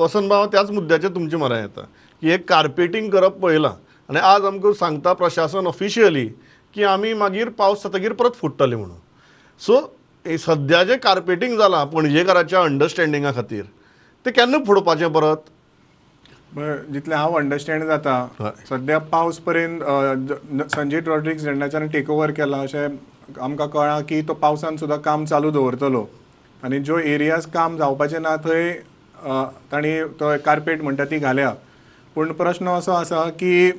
वसंत भाव त्याच मुद्द्याचेर तुमचे म्हऱ्या येता की हे कार्पेटींग करप पळयलां आनी आज आमकां सांगता प्रशासन ऑफिशियली की आमी मागीर पावस जातकीर परत फुट्टले म्हणून. सो सद्या जें कार्पेटींग जालां पणजेकाराच्या अंडरस्टँडिंगा खातीर तें केन्ना फुडपाचें परत. जितलें हांव अंडरस्टँड जाता सद्या पावस पर्यंत संजय रॉड्रिक्स टेक ओवर केला अशें आमकां कळ्ळां की तो पावसान सुद्दां काम चालू दवरतलो आनी ज्यो एरियाज काम जावपाचें ना थंय तांणी तो कार्पेट म्हणटा ती घाल्या. पूण प्रश्न असो आसा की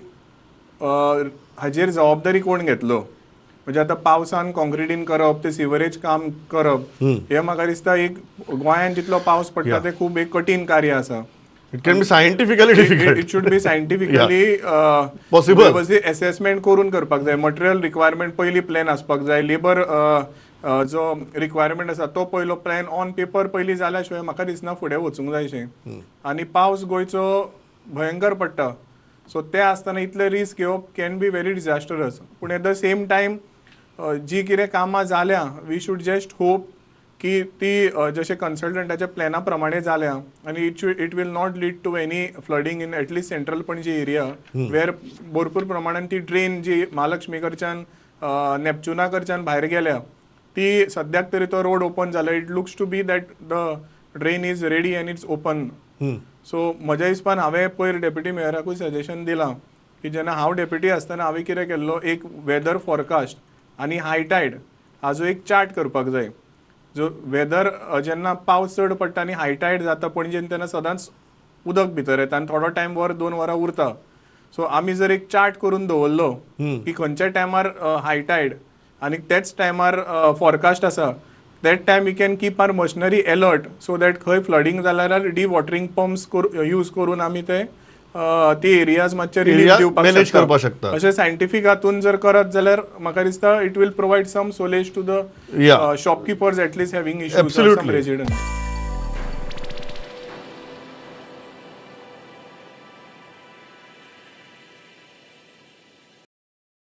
हाजेर जबाबदारी कोण घेतलो. म्हणजे आतां पावसान कॉन्क्रिटीन करप ते सिवरेज काम करप हें म्हाका दिसता एक गोंयांत जितलो पावस पडटा तें खूब एक कठीण कार्य आसा. It can be scientifically difficult. It should be scientifically possible assessment करून करपाक जाय. मटेरियल रिक्वायरमेंट पयली प्लॅन आसपाक जाय. लेबर जो रिक्वायरमेंट आसा तो पयलो प्लॅन ऑन पेपर पयली जाल्या शिवाय म्हाका दिसना फुडें वचूंक जायशें. आनी पावस गोंयचो भयंकर पडटा सो ते आसतना इतले रिस्क घेवप कॅन बी व्हेरी डिझास्टरस. पूण एट द सेम टायम जी कितें कामां जाल्या वी शूड जस्ट होप की ती जशें कन्सल्टंटाच्या प्लॅना प्रमाणे जाल्या आनी it will not lead to any flooding in at least central Panaji area वेर भरपूर प्रमाणान ती ड्रेन जी महालक्ष्मी कडच्यान नेपच्युना कडच्यान भायर गेल्या ती सद्याक तरी तो रोड ओपन जाला. It looks to be that the drain is ready and it's open. So म्हज्या हिसपान हांवें पयर डेप्युटी मेयराकूय सजेशन दिलां की जेन्ना हांव डेप्युटी आसतना हांवें कितें केल्लो एक वेदर फॉरकास्ट आनी हाय टायड हाजो एक चार्ट करपाक जाय. जो वेदर जेन्ना पावस चड पडटा आनी हाय टायड जाता पणजेन तेन्ना सदांच उदक भितर येता आनी थोडो टायम वर 2 वरां उरता. सो आमी जर एक चार्ट करून दवरलो की खंयच्या टायमार हाय टायड आनी तेच टायमार फॉरकास्ट आसा that time we can keep our machinery alert so that खंय फ्लडिंग जाल्यार वॉटरिंग पंप्स यूज करून आमी ते ती एरियाज मातशे रिलीफ दिवपाक शकता. अशें सायंटिफीक हातून जर करत जाल्यार म्हाका दिसता it will provide some solace to the shopkeepers at least having issues some residents.